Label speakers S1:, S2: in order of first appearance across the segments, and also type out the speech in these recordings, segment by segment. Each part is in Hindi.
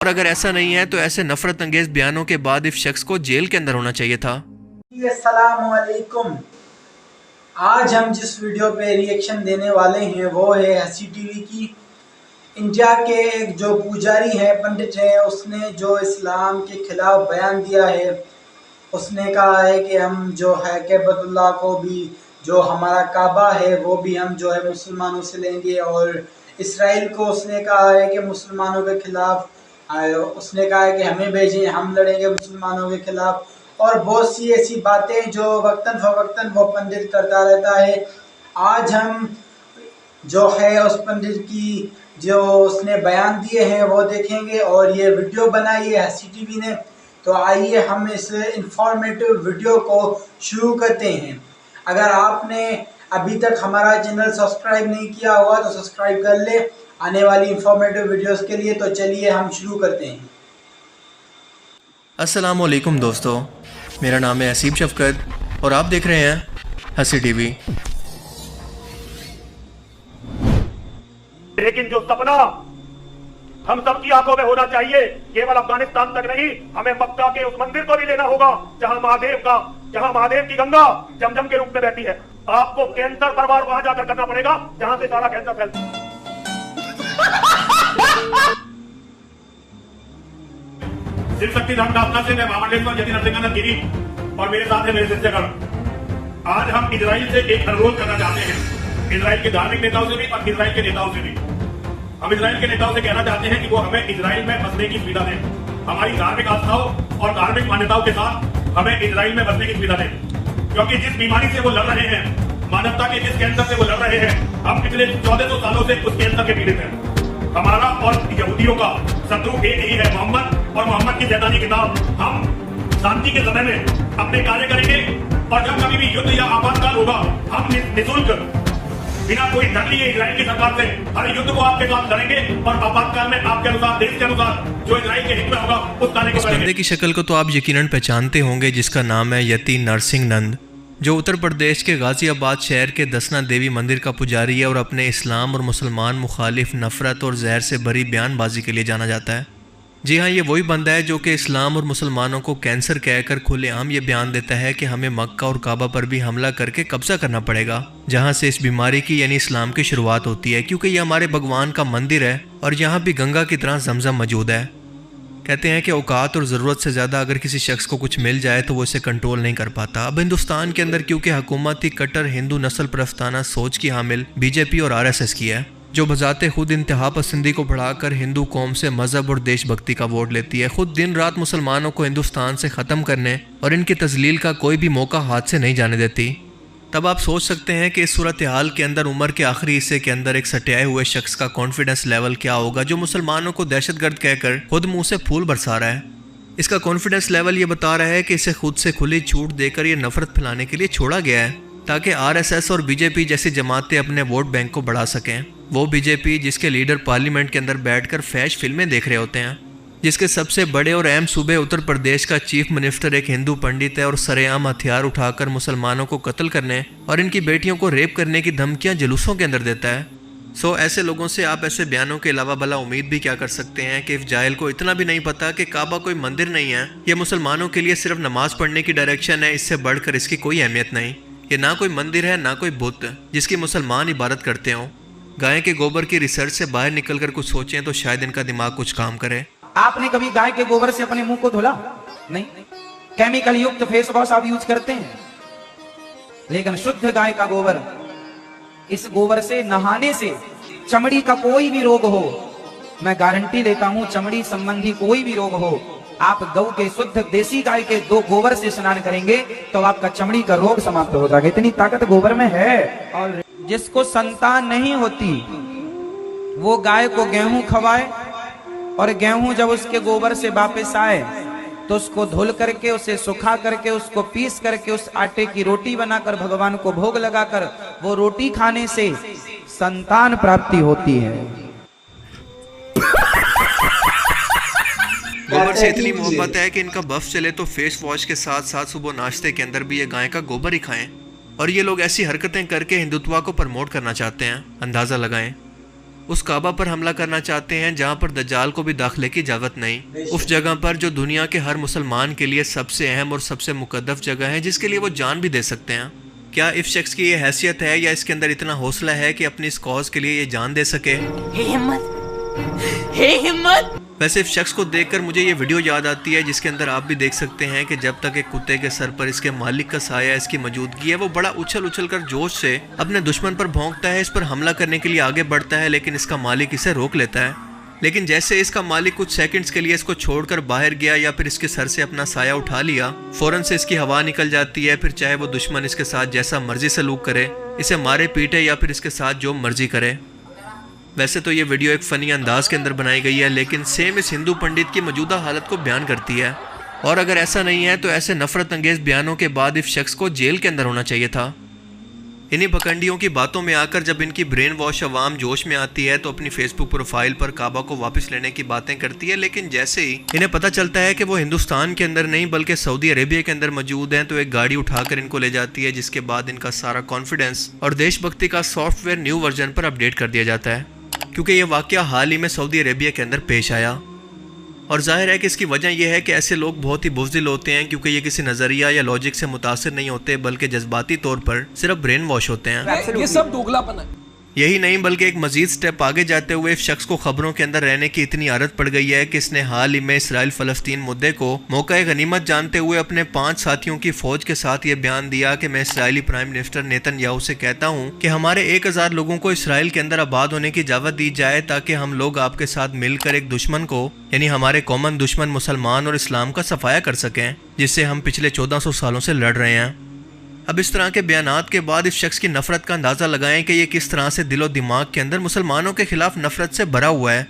S1: और अगर ऐसा नहीं है तो ऐसे नफरत अंगेज बयानों के बाद इस शख्स को जेल के अंदर होना चाहिए था।
S2: अस्सलाम वालेकुम। आज हम जिस वीडियो पे रिएक्शन देने वाले हैं वो है हसी टीवी की। इंडिया के एक जो पुजारी है, पंडित है, उसने जो इस्लाम के खिलाफ बयान दिया है। उसने कहा है कि हम जो है कैबतुल्लाह को भी, जो हमारा काबा है वो भी हम जो है मुसलमानों से लेंगे। और इसराइल को उसने कहा है कि मुसलमानों के खिलाफ, उसने कहा है कि हमें भेजें, हम लड़ेंगे मुसलमानों के खिलाफ। और बहुत सी ऐसी बातें जो वक्तन फवक्तन वो पंडित करता रहता है। आज हम जो है उस पंडित की जो उसने बयान दिए हैं वो देखेंगे और ये वीडियो बनाई है हसी टीवी ने। तो आइए हम इस इंफॉर्मेटिव वीडियो को शुरू करते हैं। अगर आपने अभी तक हमारा चैनल सब्सक्राइब नहीं किया हुआ तो सब्सक्राइब कर ले आने वाली इंफॉर्मेटिव वीडियोस के लिए। तो चलिए हम शुरू करते हैं।
S1: अस्सलाम वालेकुम दोस्तों, मेरा नाम है असीब शफकत और आप देख रहे हैं हसी टीवी।
S3: लेकिन जो सपना हम सबकी आंखों में होना चाहिए, केवल अफगानिस्तान तक नहीं, हमें मक्का के उस मंदिर को भी लेना होगा जहां महादेव की गंगा जमजम के रूप में बहती है। आपको कैंसर परवार वहां जाकर करना पड़ेगा जहां से सारा कैंसर फैलता है। शिव शक्ति धर्म स्थापना से मैं महामंडलेश्वर यति नरसिंहानंद गिरी और मेरे साथ है मेरे शिष्यगण। आज हम इजराइल से एक अनुरोध करना चाहते हैं, इजराइल के धार्मिक नेताओं से भी और इजराइल के नेताओं से भी। हम इजराइल के नेताओं से कहना चाहते हैं कि वो हमें इजराइल में बसने की सुविधा दें। हमारी धार्मिक आस्थाओं और धार्मिक मान्यताओं के साथ हमें इजराइल में बसने की सुविधा दें, क्योंकि जिस बीमारी से वो लड़ रहे हैं, मानवता के जिस कैंसर से वो लड़ रहे हैं, हम पिछले 1400 सालों से उस कैंसर के पीड़ित हैं। हमारा और यहूदियों का शत्रु एक ही है, मोहम्मद और मोहम्मद की शैतानी किताब। हम शांति के समय में अपने कार्य करेंगे और जब कभी भी युद्ध या आपातकाल होगा, हम निःशुल्क बिना कोई डर लिए इजराइल की सरकार से हर युद्ध को आपके साथ लड़ेंगे और आपातकाल में आपके अनुसार, देश के अनुसार जो इजराइल के हित में होगा उस कार्य को करेंगे।
S1: बंदे की शक्ल को तो आप यकीनन पहचानते होंगे, जिसका नाम है यति नरसिंहानंद, जो उत्तर प्रदेश के गाजियाबाद शहर के दसना देवी मंदिर का पुजारी है और अपने इस्लाम और मुसलमान मुखालिफ नफरत और जहर से भरी बयानबाजी के लिए जाना जाता है। जी हाँ, ये वही बंदा है जो कि इस्लाम और मुसलमानों को कैंसर कहकर खुलेआम ये बयान देता है कि हमें मक्का और काबा पर भी हमला करके कब्जा करना पड़ेगा, जहाँ से इस बीमारी की यानी इस्लाम की शुरुआत होती है, क्योंकि ये हमारे भगवान का मंदिर है और यहाँ भी गंगा की तरह जमजम मौजूद है। कहते हैं कि औकात और ज़रूरत से ज़्यादा अगर किसी शख्स को कुछ मिल जाए तो वो इसे कंट्रोल नहीं कर पाता। अब हिंदुस्तान के अंदर क्योंकि हुकूमत ही कट्टर हिंदू नस्ल परस्ताना सोच की हामिल बीजेपी और आरएसएस की है, जो बजाते खुद इंतहा पसंदी को बढ़ाकर हिंदू कौम से मजहब और देशभक्ति का वोट लेती है, खुद दिन रात मुसलमानों को हिंदुस्तान से ख़त्म करने और इनकी तजलील का कोई भी मौका हाथ से नहीं जाने देती। तब आप सोच सकते हैं कि इस सूरत हाल के अंदर उम्र के आखिरी हिस्से के अंदर एक सटियाए हुए शख्स का कॉन्फिडेंस लेवल क्या होगा, जो मुसलमानों को दहशतगर्द कहकर खुद मुंह से फूल बरसा रहा है। इसका कॉन्फिडेंस लेवल ये बता रहा है कि इसे खुद से खुली छूट देकर ये नफरत फैलाने के लिए छोड़ा गया है, ताकि आरएसएस और बीजेपी जैसी जमातें अपने वोट बैंक को बढ़ा सकें। वो बीजेपी जिसके लीडर पार्लियामेंट के अंदर बैठकर फैश फिल्में देख रहे होते हैं, जिसके सबसे बड़े और अहम सूबे उत्तर प्रदेश का चीफ मिनिस्टर एक हिंदू पंडित है और सरेआम हथियार उठाकर मुसलमानों को कत्ल करने और इनकी बेटियों को रेप करने की धमकियां जुलूसों के अंदर देता है। सो ऐसे लोगों से आप ऐसे बयानों के अलावा भला उम्मीद भी क्या कर सकते हैं कि इस जाहिल को इतना भी नहीं पता कि काबा कोई मंदिर नहीं है, ये मुसलमानों के लिए सिर्फ नमाज पढ़ने की डायरेक्शन है, इससे बढ़कर इसकी कोई अहमियत नहीं। ये ना कोई मंदिर है ना कोई बुत जिसकी मुसलमान इबादत करते हों। गाय के गोबर की रिसर्च से बाहर निकलकर कुछ सोचें तो शायद इनका दिमाग कुछ काम करे।
S4: आपने कभी गाय के गोबर से अपने मुंह को धुला? नहीं। केमिकल युक्त फेस वॉश आप यूज करते हैं, लेकिन शुद्ध गाय का गोबर, इस गोबर से नहाने से चमड़ी का कोई भी रोग हो, मैं गारंटी देता हूं, चमड़ी संबंधी कोई भी रोग हो, आप गौ के शुद्ध देसी गाय के 2 गोबर से स्नान करेंगे तो आपका चमड़ी का रोग समाप्त हो जाएगा। इतनी ताकत गोबर में है। और जिसको संतान नहीं होती वो गाय को गेहूं खवाए और गेहूं जब उसके गोबर से वापस आए तो उसको धुल करके, उसे सुखा करके, उसको पीस करके उस आटे की रोटी बनाकर भगवान को भोग लगाकर वो रोटी खाने से संतान प्राप्ति होती है।
S1: गोबर से इतनी मोहब्बत है कि इनका बफ चले तो फेस वॉश के साथ साथ सुबह नाश्ते के अंदर भी ये गाय का गोबर ही खाएं। और ये लोग ऐसी हरकतें करके हिंदुत्व को प्रमोट करना चाहते हैं, अंदाजा लगाएं। उस काबा पर हमला करना चाहते हैं जहां पर दज्जाल को भी दाखिले की इजाज़त नहीं, उस जगह पर जो दुनिया के हर मुसलमान के लिए सबसे अहम और सबसे मुकद्दस जगह है, जिसके लिए वो जान भी दे सकते हैं। क्या इस शख्स की ये हैसियत है या इसके अंदर इतना हौसला है कि अपनी इस कॉज के लिए ये जान दे सके?
S5: हिम्मत।
S1: वैसे इस शख्स को देखकर मुझे ये वीडियो याद आती है जिसके अंदर आप भी देख सकते हैं कि जब तक एक कुत्ते के सर पर इसके मालिक का साया इसकी मौजूदगी है, वो बड़ा उछल उछल कर जोश से अपने दुश्मन पर भौंकता है, इस पर हमला करने के लिए आगे बढ़ता है, लेकिन इसका मालिक इसे रोक लेता है। लेकिन जैसे इसका मालिक कुछ सेकंड्स के लिए इसको छोड़कर बाहर गया या फिर इसके सर से अपना साया उठा लिया, फौरन से इसकी हवा निकल जाती है। फिर चाहे वो दुश्मन इसके साथ जैसा मर्जी सलूक करे, इसे मारे पीटे या फिर इसके साथ जो मर्जी करे। वैसे तो ये वीडियो एक फ़नी अंदाज के अंदर बनाई गई है, लेकिन सेम इस हिंदू पंडित की मौजूदा हालत को बयान करती है। और अगर ऐसा नहीं है तो ऐसे नफरत अंगेज बयानों के बाद इस शख्स को जेल के अंदर होना चाहिए था। इन्हीं भकंडियों की बातों में आकर जब इनकी ब्रेन वॉश अवाम जोश में आती है तो अपनी फेसबुक प्रोफाइल पर काबा को वापस लेने की बातें करती है, लेकिन जैसे ही इन्हें पता चलता है कि वो हिंदुस्तान के अंदर नहीं बल्कि सऊदी अरेबिया के अंदर मौजूद हैं, तो एक गाड़ी उठाकर इनको ले जाती है, जिसके बाद इनका सारा कॉन्फिडेंस और देशभक्ति का सॉफ्टवेयर न्यू वर्जन पर अपडेट कर दिया जाता है, क्योंकि ये वाकया हाल ही में सऊदी अरेबिया के अंदर पेश आया। और जाहिर है कि इसकी वजह यह है कि ऐसे लोग बहुत ही बुज़दिल होते हैं, क्योंकि ये किसी नज़रिया या लॉजिक से मुतासिर नहीं होते बल्कि जज्बाती तौर पर सिर्फ ब्रेन वॉश होते हैं।
S5: ये सब दोगलापन है।
S1: यही नहीं बल्कि एक मजीद स्टेप आगे जाते हुए इस शख्स को खबरों के अंदर रहने की इतनी आदत पड़ गई है कि इसने हाल ही में इसराइल फ़लस्तीन मुद्दे को मौका गनीमत जानते हुए अपने 5 साथियों की फौज के साथ ये बयान दिया कि मैं इसराइली प्राइम मिनिस्टर नेतन्याहू से कहता हूँ कि हमारे 1000 लोगों को इसराइल के अंदर आबाद होने की इजाज़त दी जाए, ताकि हम लोग आपके साथ मिलकर एक दुश्मन को, यानी हमारे कॉमन दुश्मन मुसलमान और इस्लाम का सफाया कर सकें, जिससे हम पिछले 1400 सालों से लड़ रहे हैं। अब इस तरह के बयानात के बाद इस शख्स की नफरत का अंदाज़ा लगाएं कि ये किस तरह से दिलो दिमाग के अंदर मुसलमानों के खिलाफ नफरत से भरा हुआ है।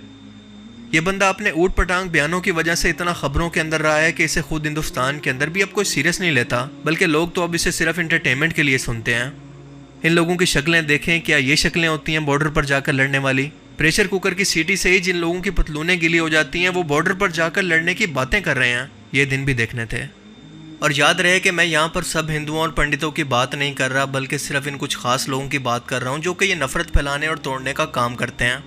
S1: ये बंदा अपने ऊट पटांग बयानों की वजह से इतना खबरों के अंदर रहा है कि इसे खुद हिंदुस्तान के अंदर भी अब कोई सीरियस नहीं लेता, बल्कि लोग तो अब इसे सिर्फ इंटरटेनमेंट के लिए सुनते हैं। इन लोगों की शक्लें देखें, क्या ये शक्लें होती हैं बॉर्डर पर जाकर लड़ने वाली? प्रेशर कुकर की सीटी से ही जिन लोगों की पतलूनें गिली हो जाती हैं, वो बॉर्डर पर जाकर लड़ने की बातें कर रहे हैं। ये दिन भी देखने थे। और याद रहे कि मैं यहाँ पर सब हिंदुओं और पंडितों की बात नहीं कर रहा, बल्कि सिर्फ इन कुछ खास लोगों की बात कर रहा हूँ जो कि ये नफरत फैलाने और तोड़ने का काम करते हैं।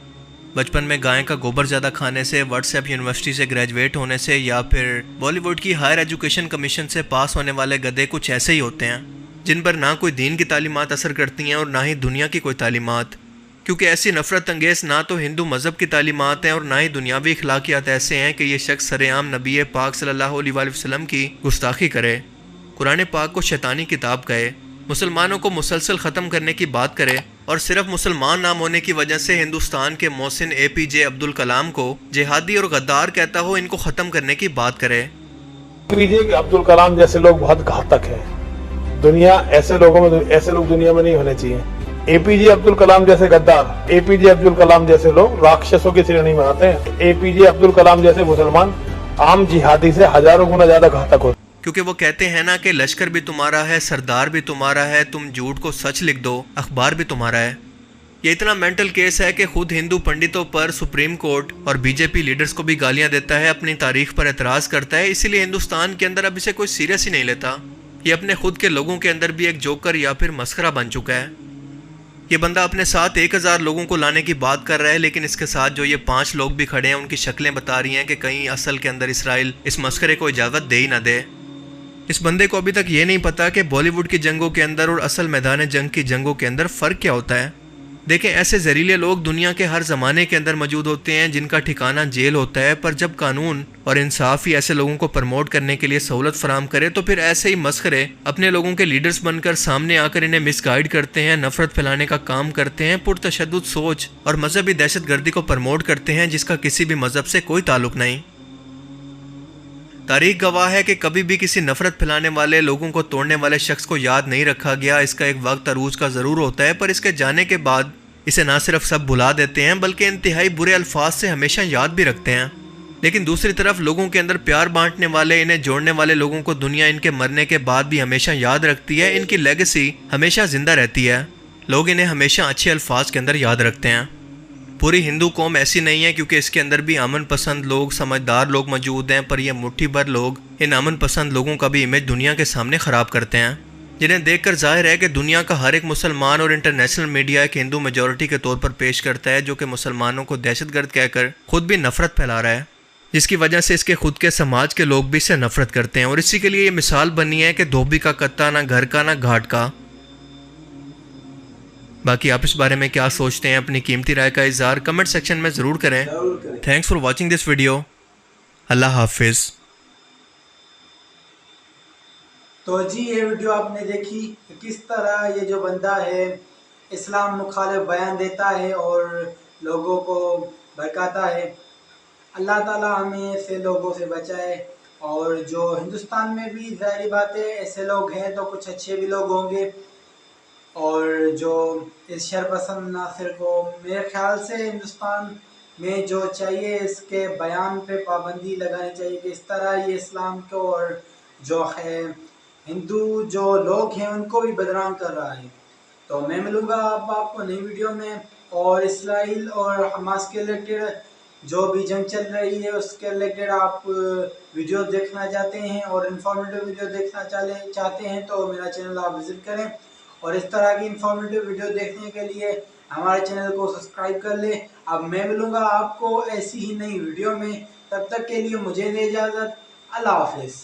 S1: बचपन में गाय का गोबर ज़्यादा खाने से, व्हाट्सएप यूनिवर्सिटी से ग्रेजुएट होने से, या फिर बॉलीवुड की हायर एजुकेशन कमीशन से पास होने वाले गधे कुछ ऐसे ही होते हैं, जिन पर ना कोई दीन की तालीमात असर करती हैं और ना ही दुनिया की कोई तालीमात, क्योंकि ऐसी नफरत अंगेज ना तो हिंदू मज़हब की तालीमात हैं और ना ही दुनियावी इखलाकियात ऐसे हैं कि ये शख्स सरेआम नबी पाक सल्लल्लाहु अलैहि वसल्लम की गुस्ताखी करे, कुरान पाक को शैतानी किताब कहे, मुसलमानों को मुसलसल ख़त्म करने की बात करे, और सिर्फ मुसलमान नाम होने की वजह से हिंदुस्तान के मोहसिन APJ अब्दुल कलाम को जिहादी और गद्दार कहता हो, इनको ख़त्म करने की बात करे।
S6: APJ अब्दुल कलाम जैसे लोग बहुत घातक हैं। दुनिया ऐसे लोग दुनिया में नहीं होने चाहिए। APJ अब्दुल कलाम जैसे गद्दार, APJ अब्दुल कलाम जैसे लोग राक्षसों की श्रेणी में आते हैं। APJ अब्दुल कलाम जैसे मुसलमान आम जिहादी से हजारों गुना ज्यादा घातक होते हैं,
S1: क्योंकि वो कहते हैं ना कि लश्कर भी तुम्हारा है, सरदार भी तुम्हारा है, तुम झूठ को सच लिख दो, अखबार भी तुम्हारा है। ये इतना मेंटल केस है कि खुद हिंदू पंडितों पर सुप्रीम कोर्ट और BJP लीडर्स को भी गालियां देता है, अपनी तारीख पर एतराज़ करता है। इसीलिए हिंदुस्तान के अंदर अब इसे कोई सीरियस ही नहीं लेता। ये अपने खुद के लोगों के अंदर भी एक जोकर या फिर मस्खरा बन चुका है। ये बंदा अपने साथ 1000 लोगों को लाने की बात कर रहा है, लेकिन इसके साथ जो ये 5 लोग भी खड़े हैं, उनकी शक्लें बता रही हैं कि कहीं असल के अंदर इसराइल इस मस्खरे को इजाज़त दे ही ना दे। इस बंदे को अभी तक ये नहीं पता कि बॉलीवुड की जंगों के अंदर और असल मैदान जंग की जंगों के अंदर फ़र्क क्या होता है। देखें, ऐसे जहरीले लोग दुनिया के हर ज़माने के अंदर मौजूद होते हैं, जिनका ठिकाना जेल होता है, पर जब कानून और इंसाफ ही ऐसे लोगों को प्रमोट करने के लिए सहूलत फराम करे, तो फिर ऐसे ही मस्खरे अपने लोगों के लीडर्स बनकर सामने आकर इन्हें मिसगाइड करते हैं, नफरत फैलाने का काम करते हैं, पुरतशद्दुद सोच और मजहबी दहशतगर्दी को प्रमोट करते हैं, जिसका किसी भी मजहब से कोई ताल्लुक नहीं। तारीख गवाह है कि कभी भी किसी नफरत फैलाने वाले, लोगों को तोड़ने वाले शख्स को याद नहीं रखा गया। इसका एक वक्त अरूज का ज़रूर होता है, पर इसके जाने के बाद इसे ना सिर्फ सब भुला देते हैं बल्कि इंतहाई बुरे अल्फाज से हमेशा याद भी रखते हैं। लेकिन दूसरी तरफ लोगों के अंदर प्यार बांटने वाले, इन्हें जोड़ने वाले लोगों को दुनिया इनके मरने के बाद भी हमेशा याद रखती है। इनकी लेगेसी हमेशा जिंदा रहती है। लोग इन्हें हमेशा अच्छे अल्फाज के अंदर याद रखते हैं। पूरी हिंदू कौम ऐसी नहीं है, क्योंकि इसके अंदर भी अमन पसंद लोग, समझदार लोग मौजूद हैं, पर यह मुट्ठी भर लोग इन अमन पसंद लोगों का भी इमेज दुनिया के सामने ख़राब करते हैं। जिन्हें देखकर जाहिर है कि दुनिया का हर एक मुसलमान और इंटरनेशनल मीडिया एक हिंदू मेजॉरिटी के तौर पर पेश करता है, जो कि मुसलमानों को दहशतगर्द कहकर खुद भी नफरत फैला रहा है, जिसकी वजह से इसके खुद के समाज के लोग भी इससे नफरत करते हैं। और इसी के लिए ये मिसाल बनी है कि धोबी का कत्ता ना घर का ना घाट का। बाकी आप इस बारे में क्या सोचते हैं, अपनी कीमती राय का इजहार कमेंट सेक्शन में ज़रूर करें। Thanks for watching this video. अल्लाह हाफिज़।
S2: तो जी ये वीडियो आपने देखी कि किस तरह ये जो बंदा है इस्लाम मुखालिफ बयान देता है और लोगों को भड़काता है। अल्लाह ताला हमें ऐसे लोगों से बचाए। और जो हिंदुस्तान में भी ज़ाहिर बात है ऐसे लोग हैं, तो कुछ अच्छे भी लोग होंगे। और जो इस शरपसंद नासिर को मेरे ख्याल से हिंदुस्तान में जो चाहिए इसके बयान पे पाबंदी लगानी चाहिए कि इस तरह ये इस्लाम को और जो है हिंदू जो लोग हैं उनको भी बदनाम कर रहा है। तो मैं मिलूँगा आपको नई वीडियो में। और इसराइल और हमास के रिलेटेड जो भी जंग चल रही है उसके रिलेटेड आप वीडियो देखना चाहते हैं और इन्फॉर्मेटिव वीडियो देखना चाहते हैं तो मेरा चैनल आप विज़िट करें। और इस तरह की इन्फॉर्मेटिव वीडियो देखने के लिए हमारे चैनल को सब्सक्राइब कर लें। अब मैं मिलूँगा आपको ऐसी ही नई वीडियो में, तब तक के लिए मुझे दे इजाज़त। अल्लाह हाफिज़।